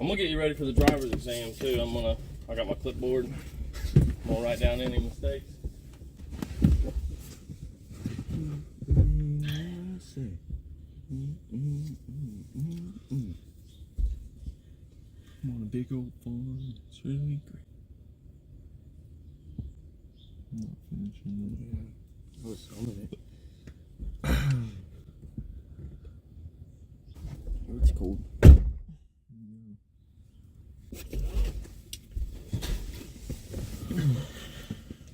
I'm gonna get you ready for the driver's exam too. I got my clipboard. I'm gonna write down any mistakes. I'm on a big old farm. It's really great. I'm not finishing that. Oh, some of it. It's cold.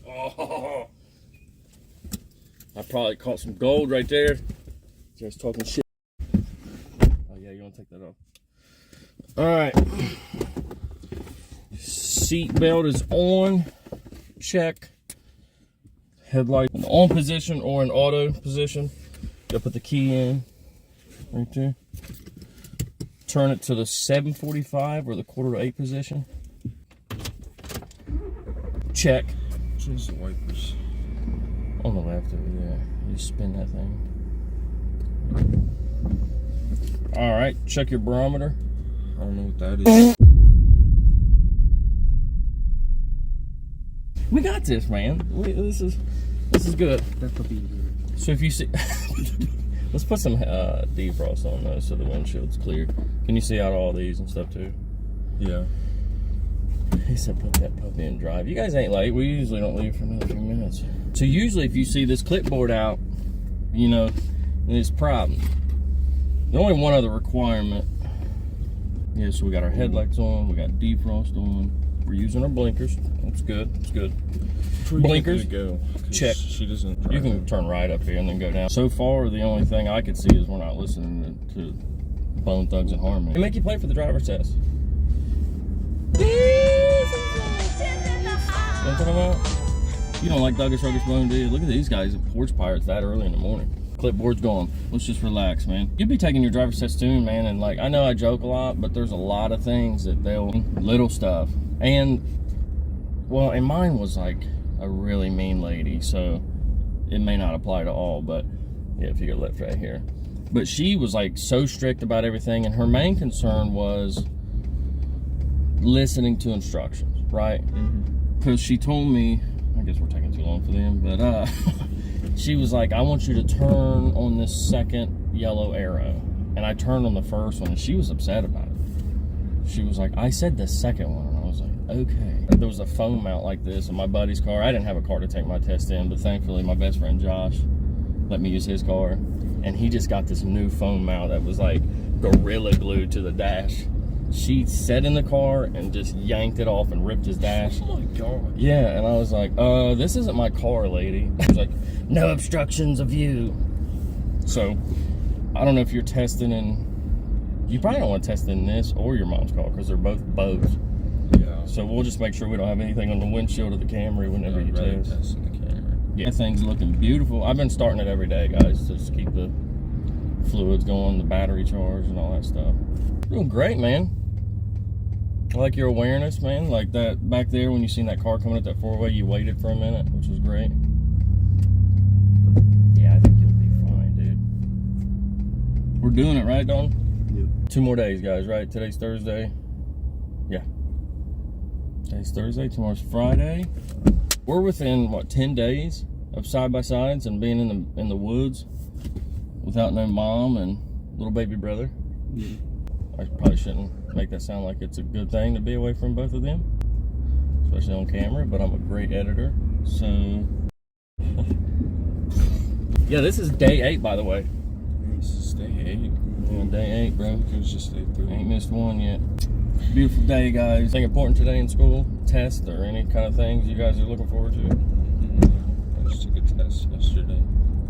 Oh, I probably caught some gold right there. Just talking shit. Oh yeah, you want to take that off? All right. Seat belt is on. Check. Headlight in on position or in auto position. Gotta put the key in right there. Turn it to the 745 or the 7:45 position. Check. Change the wipers. On the left over there. You spin that thing. Alright, check your barometer. I don't know what that is. We got this, man. This is good. That could be good. So if you see, let's put some defrost on those so the windshield's clear. Can you see out all these and stuff too? Yeah. He said put that puppy in drive. You guys ain't late. We usually don't leave for another few minutes. So usually if you see this clipboard out, you know, there's a problem. The only one other requirement. Yeah, so we got our headlights on, we got defrost on. We're using our blinkers. That's good. That's good. Blinkers. Go, check. She doesn't. You can turn right up here and then go down. So far, the only thing I could see is we're not listening to Bone Thugs and Harmony. They make you play for the driver's test. You know what I'm talking about? You don't like Douglas Ruggers Bone, do you? Look at these guys, porch pirates that early in the morning. Clipboard's gone. Let's just relax, man. You'll be taking your driver's test soon, man, and like, I know I joke a lot, but there's a lot of things that little stuff. And, well, and mine was like a really mean lady, so it may not apply to all, but yeah, if you go left right here. But she was like so strict about everything, and her main concern was listening to instructions, right? Because she told me, I guess we're taking too long for them, but she was like, I want you to turn on this second yellow arrow. And I turned on the first one, and she was upset about it. She was like, I said the second one, and I was like, okay. There was a phone mount like this in my buddy's car. I didn't have a car to take my test in, but thankfully my best friend Josh let me use his car. And he just got this new phone mount that was like Gorilla Glue to the dash. She sat in the car and just yanked it off and ripped his dash. Oh my God. Yeah, and I was like, this isn't my car, lady. She was like, no obstructions of view. So, I don't know if you're testing in, you probably don't want to test in this or your mom's car because they're both boats. Yeah. So we'll just make sure we don't have anything on the windshield of the Camry whenever you test. Testing the camera. Yeah, that thing's looking beautiful. I've been starting it every day, guys, to just keep the fluids going, the battery charged, and all that stuff. Doing great, man. I like your awareness, man. Like that back there when you seen that car coming at that four-way, you waited for a minute, which was great. Yeah, I think you'll be fine, dude. We're doing it, right, Don? Yep. 2 more days, guys, right? Today's Thursday. Yeah. Today's Thursday, tomorrow's Friday. We're within, what, 10 days of side-by-sides and being in the woods without no mom and little baby brother. Yeah. I probably shouldn't make that sound like it's a good thing to be away from both of them, especially on camera, but I'm a great editor, so. Yeah, this is day 8, by the way. This is day 8. Yeah, day 8, bro. It was just day 3. Ain't missed one yet. Beautiful day, guys. Anything important today in school? Test or any kind of things you guys are looking forward to? I just took a test yesterday.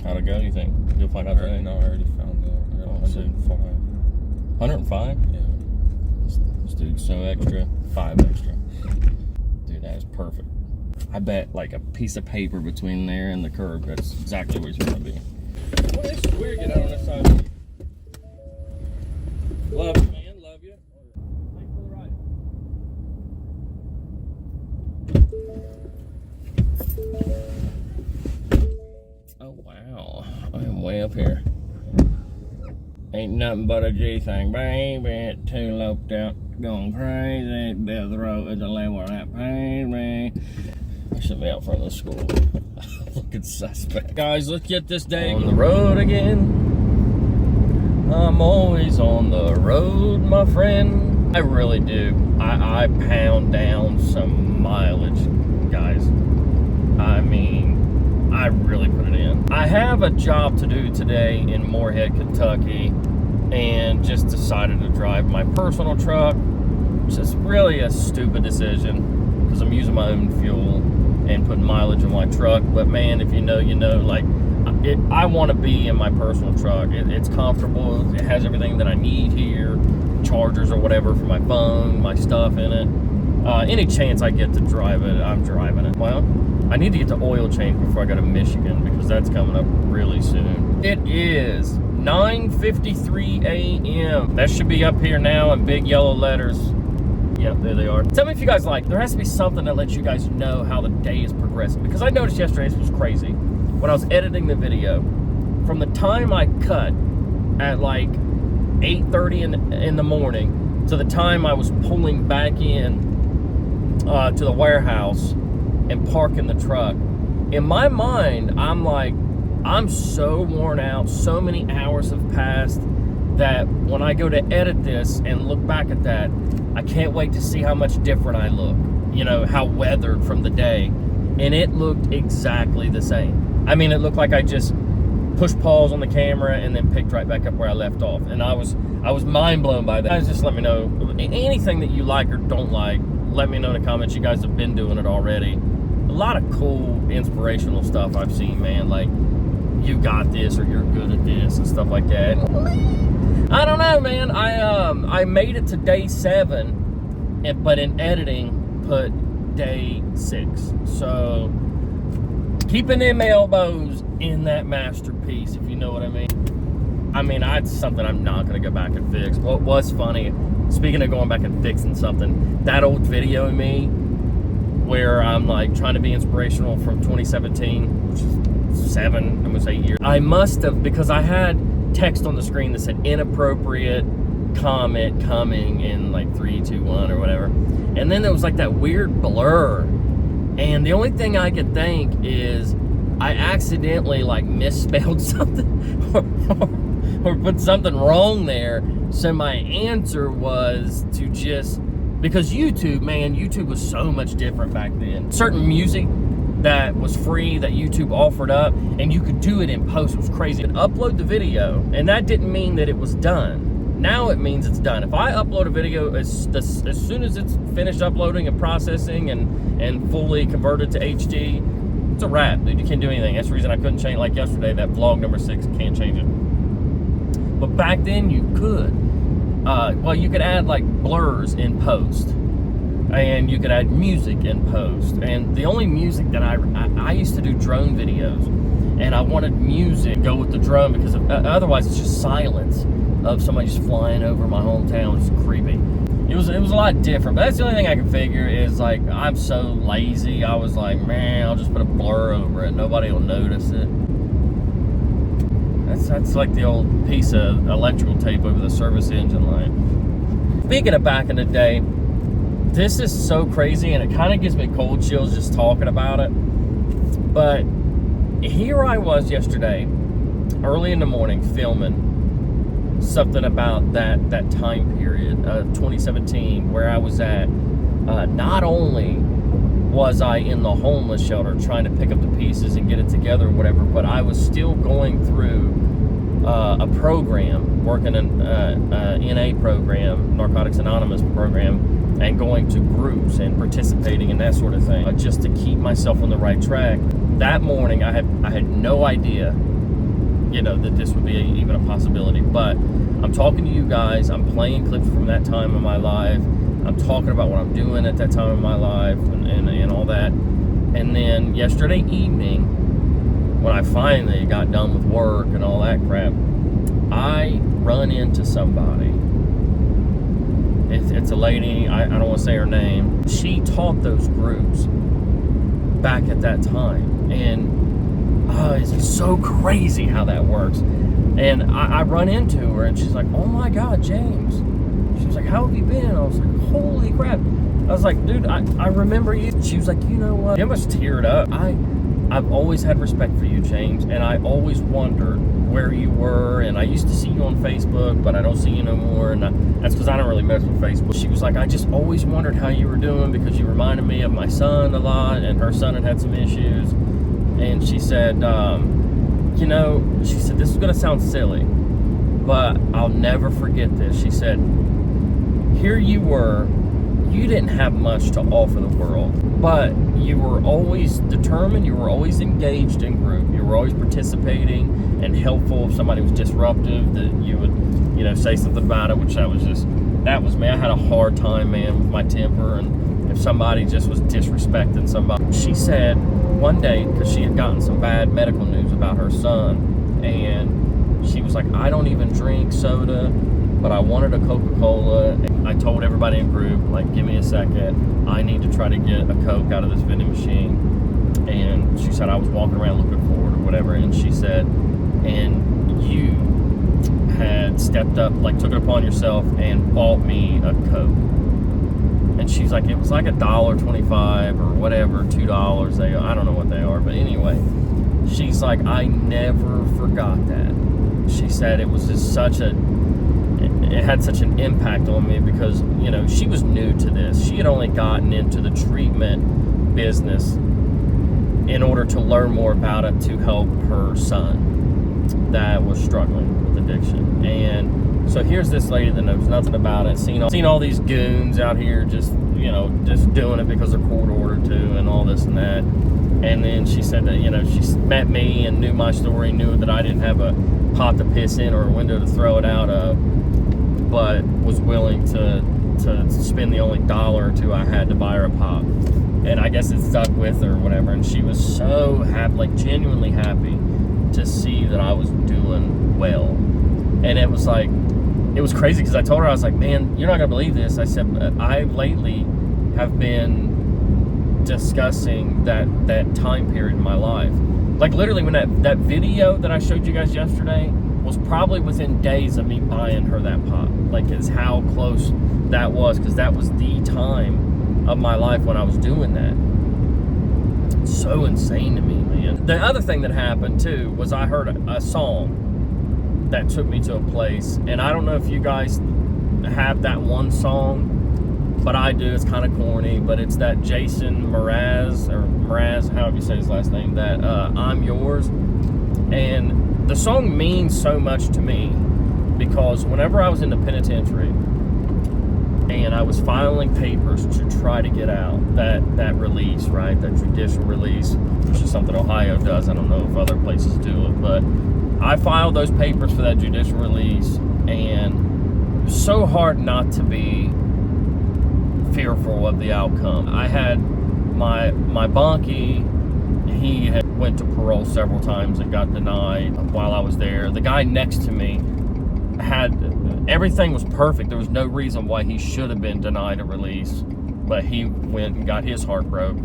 How'd it go, you think? You'll find out today? No, I already found out. I got 105. 105? Yeah. This dude's so extra. 5 extra. Dude, that is perfect. I bet like a piece of paper between there and the curb, that's exactly where it's going to be. Well, this is weird. Get out on this side. Love you, man. Love you. Thanks for the ride. Oh, wow. I am way up here. Ain't nothing but a G thing, baby. It's too loped out. going crazy. Death row is the label that pays me. I should be out front of the school. Looking suspect. Guys, let's get this day on the road again. I'm always on the road, my friend. I really do. I pound down some mileage, guys. I mean, I really put it in. I have a job to do today in Moorhead, Kentucky, and just decided to drive my personal truck, which is really a stupid decision because I'm using my own fuel and putting mileage on my truck. But man, if you know, you know. Like, I want to be in my personal truck. It's comfortable. It has everything that I need here, chargers or whatever for my phone, my stuff in it. Any chance I get to drive it, I'm driving it. Well, I need to get the oil change before I go to Michigan because that's coming up really soon. It is 9:53 a.m. That should be up here now in big yellow letters. Yep, there they are. Tell me if you guys like, there has to be something that lets you guys know how the day is progressing. Because I noticed yesterday this was crazy. When I was editing the video, from the time I cut at like 8:30 in the morning to the time I was pulling back in to the warehouse and parking the truck, in my mind, I'm like, I'm so worn out, so many hours have passed that when I go to edit this and look back at that, I can't wait to see how much different I look, you know, how weathered from the day. And it looked exactly the same. I mean, it looked like I just pushed pause on the camera and then picked right back up where I left off. And I was mind blown by that. Guys, just let me know anything that you like or don't like. Let me know in the comments. You guys have been doing it already. A lot of cool, inspirational stuff I've seen, man. Like, you got this, or you're good at this, and stuff like that. I don't know, man. I made it to day 7, but in editing, put day 6. So keeping them elbows in that masterpiece, if you know what I mean. I mean, it's something I'm not going to go back and fix. What was funny, speaking of going back and fixing something, that old video of me where I'm like trying to be inspirational from 2017, which is 7, almost 8 years. I must have, because I had text on the screen that said inappropriate comment coming in like 3, 2, 1 or whatever. And then there was like that weird blur. And the only thing I could think is I accidentally like misspelled something or put something wrong there. So my answer was to just, because YouTube, man, YouTube was so much different back then. Certain music that was free that YouTube offered up, and you could do it in post. It was crazy. I'd upload the video, and that didn't mean that it was done. Now it means it's done. If I upload a video, as soon as it's finished uploading and processing and fully converted to HD, it's a wrap, dude. You can't do anything. That's the reason I couldn't change, like yesterday, that vlog number 6, can't change it. But back then you could. Well, you could add like blurs in post, and you could add music in post. And the only music that I used to do drone videos, and I wanted music to go with the drone because otherwise it's just silence of somebody just flying over my hometown. It's creepy. It was a lot different, but that's the only thing I can figure is, like, I'm so lazy. I was like, man, I'll just put a blur over it. Nobody will notice it. That's like the old piece of electrical tape over the service engine light. Speaking of back in the day, this is so crazy, and it kind of gives me cold chills just talking about it. But here I was yesterday, early in the morning, filming something about that time period, 2017, where I was at. Not only was I in the homeless shelter trying to pick up the pieces and get it together or whatever, but I was still going through a program, working in NA program, Narcotics Anonymous program, and going to groups and participating in that sort of thing, just to keep myself on the right track. That morning, I had no idea, you know, that this would be even a possibility. But I'm talking to you guys. I'm playing clips from that time in my life. I'm talking about what I'm doing at that time in my life and all that. And then yesterday evening, when I finally got done with work and all that crap, I run into somebody. It's a lady. I don't want to say her name. She taught those groups back at that time. And it's so crazy how that works. And I run into her, and she's like, oh my God, James. She was like, how have you been? I was like, holy crap. I was like, dude, I remember you. She was like, you know what? She almost teared up. I've always had respect for you, James, and I always wondered where you were, and I used to see you on Facebook, but I don't see you no more, and that's because I don't really mess with Facebook. She was like, I just always wondered how you were doing because you reminded me of my son a lot, and her son had some issues, and she said, you know, she said, this is going to sound silly, but I'll never forget this. She said, here you were, you didn't have much to offer the world, but you were always determined, you were always engaged in group, you were always participating and helpful. If somebody was disruptive, that you would, you know, say something about it, which that was me. I had a hard time, man, with my temper, and if somebody just was disrespecting somebody. She said one day, because she had gotten some bad medical news about her son, and she was like, I don't even drink soda, but I wanted a Coca-Cola. I told everybody in group, like, give me a second. I need to try to get a Coke out of this vending machine. And she said, I was walking around looking for it or whatever. And she said, and you had stepped up, like, took it upon yourself and bought me a Coke. And she's like, it was like $1.25 or whatever, $2. I don't know what they are. But anyway, she's like, I never forgot that. She said it was just it had such an impact on me because, you know, she was new to this. She had only gotten into the treatment business in order to learn more about it to help her son that was struggling with addiction. And so here's this lady that knows nothing about it, seen all these goons out here just, you know, just doing it because they're court ordered to and all this and that. And then she said that, you know, she met me and knew my story, knew that I didn't have a pot to piss in or a window to throw it out of, but was willing to spend the only $1 or $2 I had to buy her a pop. And I guess it stuck with her or whatever. And she was so happy, like genuinely happy to see that I was doing well. And it was like, it was crazy because I told her, I was like, man, you're not going to believe this. I said, I lately have been discussing that time period in my life. Like literally when that video that I showed you guys yesterday was probably within days of me buying her that pop. Like, is how close that was, because that was the time of my life when I was doing that. It's so insane to me, man. The other thing that happened too was I heard a song that took me to a place, and I don't know if you guys have that one song, but I do. It's kind of corny, but it's that Jason Mraz, however you say his last name, that I'm Yours. And the song means so much to me because whenever I was in the penitentiary and I was filing papers to try to get out that release, right, that judicial release, which is something Ohio does. I don't know if other places do it, but I filed those papers for that judicial release, and it was so hard not to be fearful of the outcome. I had my bunkie, he had went to parole several times and got denied while I was there. The guy next to me everything was perfect. There was no reason why he should have been denied a release, but he went and got his heart broke.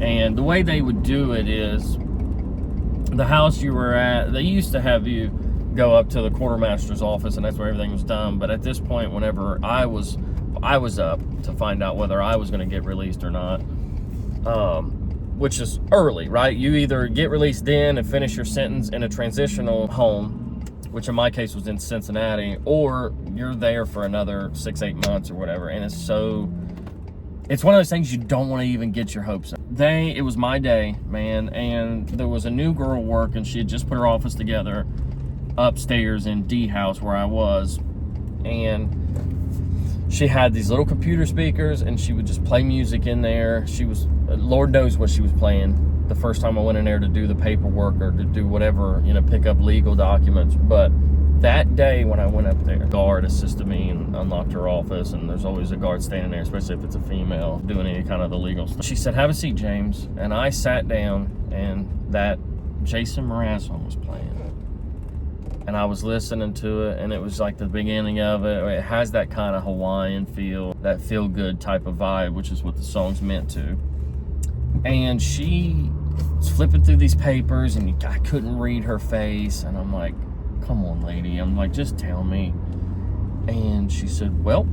And the way they would do it is, the house you were at, they used to have you go up to the quartermaster's office, and that's where everything was done. But at this point, whenever I was up to find out whether I was going to get released or not, which is early, right? You either get released then and finish your sentence in a transitional home, which in my case was in Cincinnati, or you're there for another 6-8 months or whatever. And it's one of those things you don't want to even get your hopes up. It was my day, man, and there was a new girl working. She had just put her office together upstairs in D house where I was, and she had these little computer speakers, and she would just play music in there. She was, Lord knows what she was playing the first time I went in there to do the paperwork or to do whatever, you know, pick up legal documents. But that day when I went up there, a guard assisted me and unlocked her office, and there's always a guard standing there, especially if it's a female doing any kind of the legal stuff. She said, have a seat, James. And I sat down, and that Jason Mraz song was playing. And I was listening to it, and it was like the beginning of it. It has that kind of Hawaiian feel, that feel-good type of vibe, which is what the song's meant to. And she was flipping through these papers, and I couldn't read her face. And I'm like, come on, lady. I'm like, just tell me. And she said, well,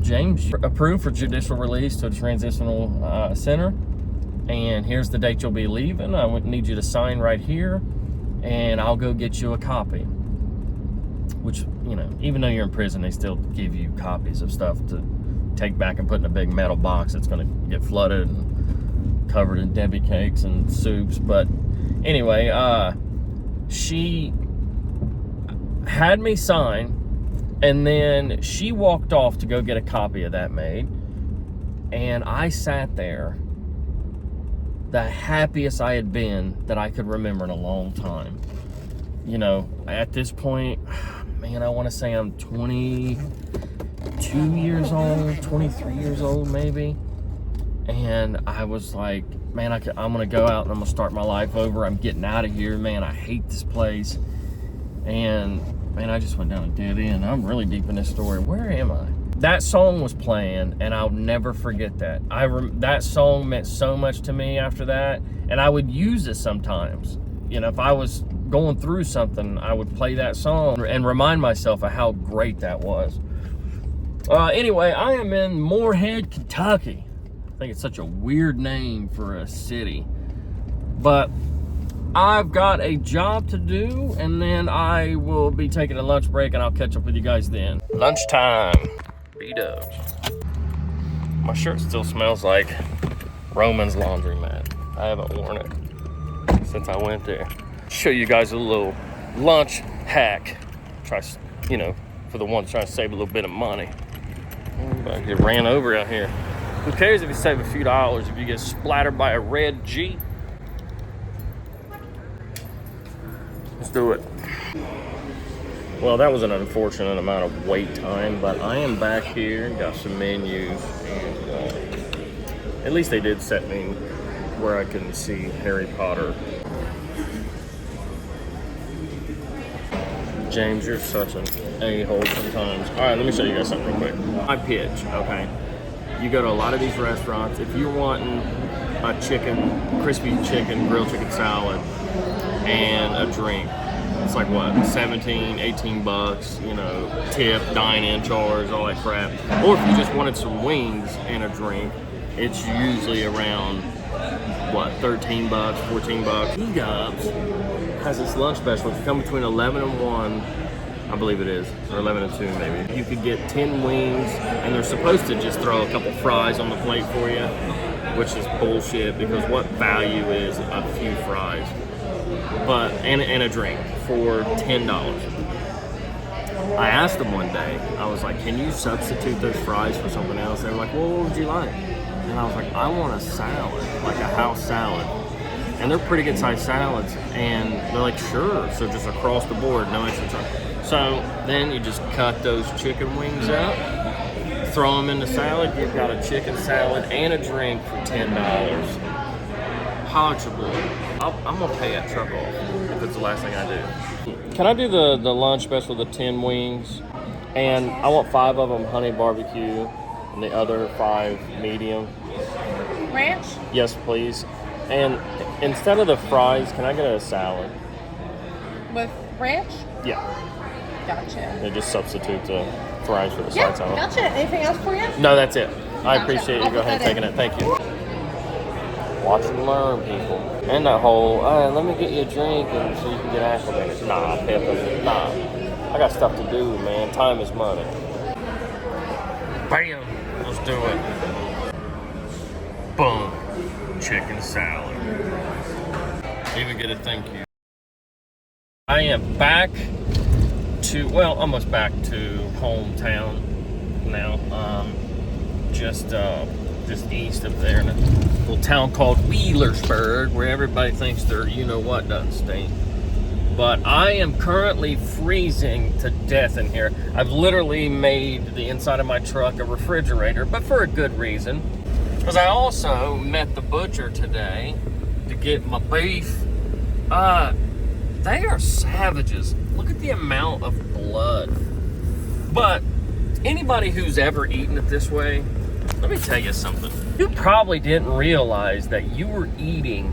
James, approved for judicial release to a transitional center. And here's the date you'll be leaving. I would need you to sign right here, and I'll go get you a copy. Which, you know, even though you're in prison, they still give you copies of stuff to take back and put in a big metal box that's going to get flooded and covered in Debbie cakes and soups. But anyway, she had me sign, and then she walked off to go get a copy of that made, and I sat there, the happiest I had been that I could remember in a long time. You know, at this point, man, I want to say I'm 22 years old, 23 years old maybe. And I was like, man, I'm going to go out and I'm going to start my life over. I'm getting out of here, man. I hate this place. And, man, I just went down a dead end. I'm really deep in this story. Where am I? That song was playing, and I'll never forget that. That song meant so much to me after that, and I would use it sometimes. You know, if I was going through something, I would play that song and remind myself of how great that was. Anyway, I am in Moorhead, Kentucky. I think it's such a weird name for a city. But I've got a job to do, and then I will be taking a lunch break, and I'll catch up with you guys then. Lunchtime. B-dubs. My shirt still smells like Roman's laundromat. I haven't worn it since I went there. Show you guys a little lunch hack. Try, you know, for the ones trying to save a little bit of money. I get ran over out here. Who cares if you save a few dollars if you get splattered by a red Jeep? Let's do it. Well, that was an unfortunate amount of wait time, but I am back here, got some menus, and at least they did set me where I can see Harry Potter. James, you're such an a-hole sometimes. All right, let me show you guys something real quick. My pitch, okay? You go to a lot of these restaurants. If you're wanting a crispy chicken, grilled chicken salad, and a drink, it's like what, 17, 18 bucks, you know, tip, dine-in charge, all that crap. Or if you just wanted some wings and a drink, it's usually around, what, 13 bucks, 14 bucks. B-Dubs has this lunch special. If you come between 11 and 1, I believe it is, or 11 and 2 maybe, you could get 10 wings, and they're supposed to just throw a couple fries on the plate for you, which is bullshit, because what value is a few fries? But and a drink for $10. I asked them one day, I was like, can you substitute those fries for something else? They were like, well, what would you like? And I was like, I want a salad, like a house salad. And they're pretty good sized salads. And they're like, sure. So just across the board, no extra charge. So then you just cut those chicken wings out, throw them in the salad. You've got a chicken salad and a drink for $10. Hodgeable. I'm gonna pay that truck off if it's the last thing I do. Can I do the lunch special, the 10 wings? And I want 5 of them honey barbecue and the other 5 medium. Ranch? Yes, please. And instead of the fries, can I get a salad? With ranch? Yeah. Gotcha. They just substitute the fries for the Yeah, side salad. gotcha. Anything else for you? No, that's it. I Gotcha. appreciate you I'll go ahead and put that taking in. it. Thank you. Watch and learn, people. And that whole, let me get you a drink and so you can get acclimated. Nah, Pepper. Nah. I got stuff to do, man. Time is money. Bam. Let's do it. Boom. Chicken salad. Even get a thank you. I am back to, well, almost back to hometown now. Just east of there in a little town called Wheelersburg, where everybody thinks their you-know-what doesn't stink. But I am currently freezing to death in here. I've literally made the inside of my truck a refrigerator, but for a good reason. Because I also met the butcher today to get my beef. They are savages. Look at the amount of blood. But anybody who's ever eaten it this way, let me tell you something. You probably didn't realize that you were eating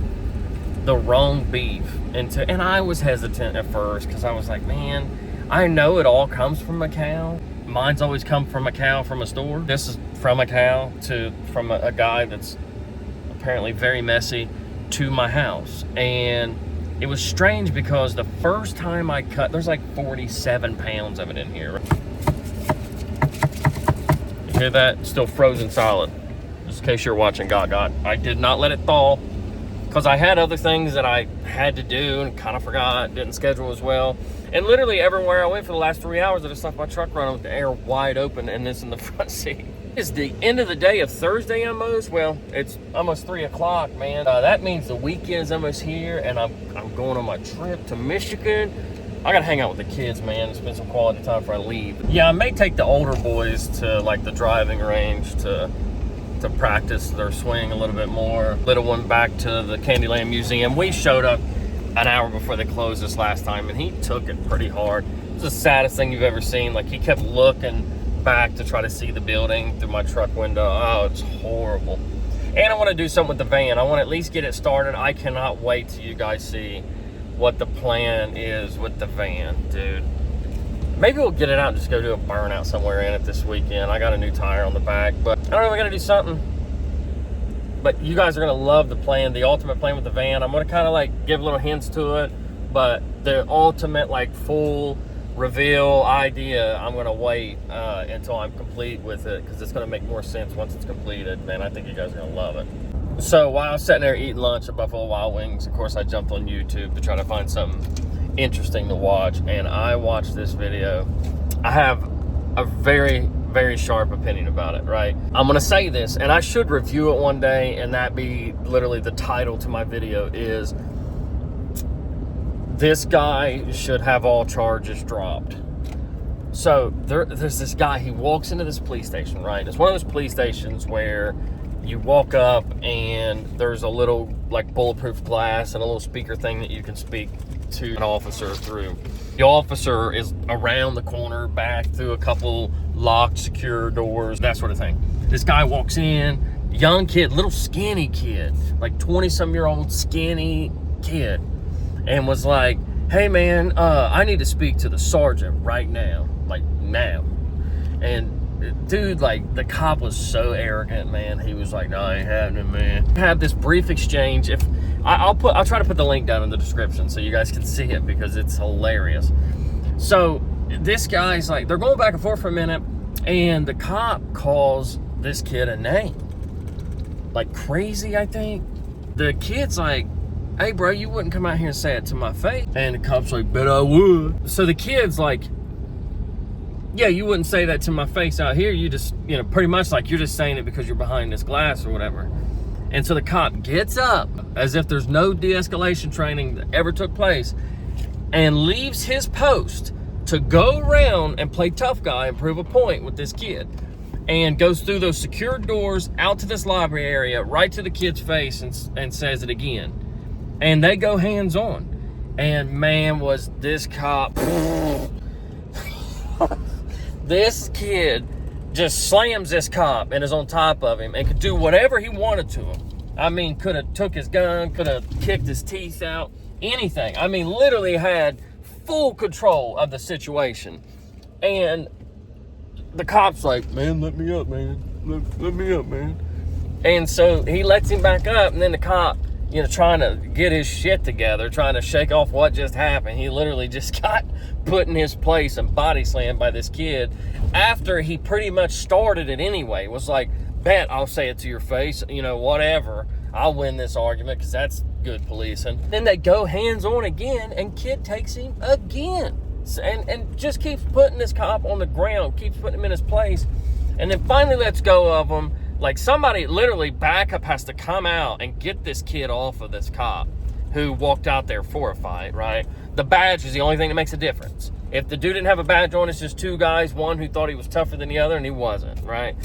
the wrong beef. And I was hesitant at first because I was like, man, I know it all comes from a cow, mine's always come from a cow from a store. This is from a cow from a guy that's apparently very messy to my house. And it was strange because the first time I cut, there's like 47 pounds of it in here. You hear that? Still frozen solid. Just in case you're watching Got. I did not let it thaw because I had other things that I had to do and kind of forgot, didn't schedule as well. And literally everywhere I went for the last 3 hours, I just left my truck running with the air wide open and this in the front seat. It's the end of the day of Thursday almost. Well, it's almost 3 o'clock, man. That means the weekend's almost here, and I'm going on my trip to Michigan. I gotta hang out with the kids, man, and spend some quality time before I leave. Yeah, I may take the older boys to like the driving range to practice their swing a little bit more. Little one back to the Candyland Museum. We showed up an hour before they closed this last time, and he took it pretty hard. It was the saddest thing you've ever seen. Like, he kept looking back to try to see the building through my truck window. Oh, it's horrible. And I want to do something with the van. I want to at least get it started. I cannot wait till you guys see what the plan is with the van, dude. Maybe we'll get it out and just go do a burnout somewhere in it this weekend. I got a new tire on the back, but I don't know, we gotta do something. But you guys are gonna love the plan, the ultimate plan with the van. I'm gonna kind of like give little hints to it, but the ultimate like full reveal idea, I'm gonna wait until I'm complete with it, because it's gonna make more sense once it's completed. Man, I think you guys are gonna love it. So while I was sitting there eating lunch at Buffalo Wild Wings, of course I jumped on YouTube to try to find something interesting to watch, and I watched this video. I have a very, very sharp opinion about it, right? I'm gonna say this, and I should review it one day, and that be literally the title to my video is, this guy should have all charges dropped. So there's this guy, he walks into this police station, right? It's one of those police stations where you walk up and there's a little like bulletproof glass and a little speaker thing that you can speak to an officer through. The officer is around the corner, back through a couple locked, secure doors, that sort of thing. This guy walks in, young kid, little skinny kid, like 20-some-year-old skinny kid, and was like, hey man, I need to speak to the sergeant right now, like now. And dude, like, the cop was so arrogant, man. He was like, no, ain't happening, man. Have this brief exchange. If I'll try to put the link down in the description so you guys can see it, because it's hilarious. So this guy's like, they're going back and forth for a minute, and the cop calls this kid a name, like crazy, I think. The kid's like, hey bro, you wouldn't come out here and say it to my face. And the cop's like, bet I would. So the kid's like, yeah, you wouldn't say that to my face out here. You just, you know, pretty much like you're just saying it because you're behind this glass or whatever. And so the cop gets up as if there's no de-escalation training that ever took place and leaves his post to go around and play tough guy and prove a point with this kid, and goes through those secured doors out to this library area, right to the kid's face, and says it again. And they go hands on. And man, was this cop... This kid just slams this cop and is on top of him and could do whatever he wanted to him. I mean, could have took his gun, could have kicked his teeth out, anything. I mean, literally had full control of the situation. And the cop's like, man, let me up, man. Let me up, man. And so he lets him back up, and then the cop, you know, trying to get his shit together, trying to shake off what just happened. He literally just got put in his place and body slammed by this kid after he pretty much started it anyway. It was like, bet I'll say it to your face, you know, whatever. I'll win this argument because that's good policing. Then they go hands on again, and kid takes him again. And just keeps putting this cop on the ground, keeps putting him in his place, and then finally lets go of him. Like, somebody, literally, backup has to come out and get this kid off of this cop who walked out there for a fight, right? The badge is the only thing that makes a difference. If the dude didn't have a badge on, it's just two guys, one who thought he was tougher than the other, and he wasn't, right?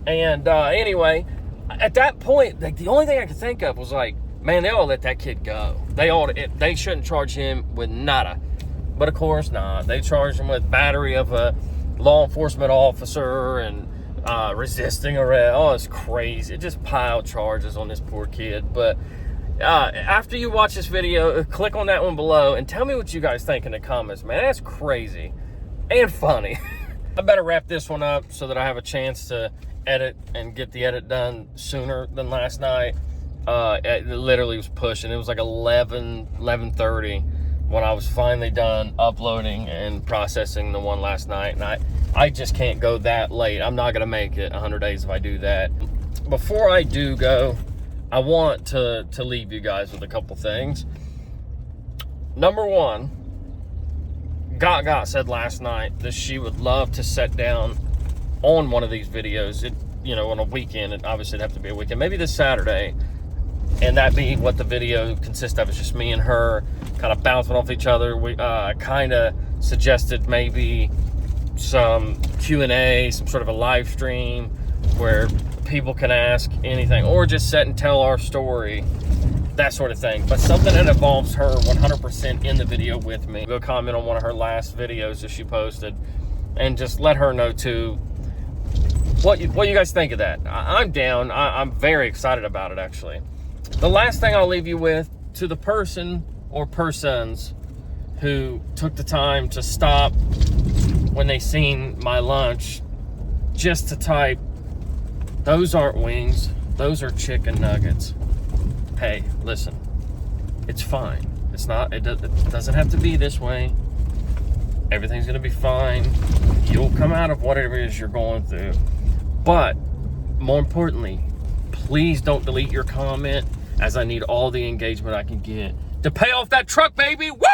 And anyway, at that point, like, the only thing I could think of was like, man, they ought to let that kid go. They shouldn't charge him with nada. But of course not. They charged him with battery of a law enforcement officer and resisting arrest. Oh, it's crazy. It just piled charges on this poor kid. But after you watch this video, click on that one below and tell me what you guys think in the comments, man. That's crazy and funny. I better wrap this one up so that I have a chance to edit and get the edit done sooner than last night. It literally was pushing. It was like 11:30 when I was finally done uploading and processing the one last night. And I just can't go that late. I'm not going to make it 100 days if I do that. Before I do go, I want to leave you guys with a couple things. Number one, Gaga said last night that she would love to sit down on one of these videos. On a weekend, and obviously it'd have to be a weekend, maybe this Saturday, and that be what the video consists of. It's just me and her kind of bouncing off each other. We kind of suggested maybe some Q&A, some sort of a live stream where people can ask anything, or just sit and tell our story, that sort of thing. But something that involves her 100% in the video with me. Go comment on one of her last videos that she posted, and just let her know too what you guys think of that. I'm down. I'm very excited about it, actually. The last thing I'll leave you with, to the person or persons who took the time to stop when they seen my lunch just to type, "Those aren't wings, those are chicken nuggets." Hey, listen, it's fine. It doesn't have to be this way. Everything's gonna be fine. You'll come out of whatever it is you're going through. But more importantly, please don't delete your comment, as I need all the engagement I can get to pay off that truck, baby. Woo!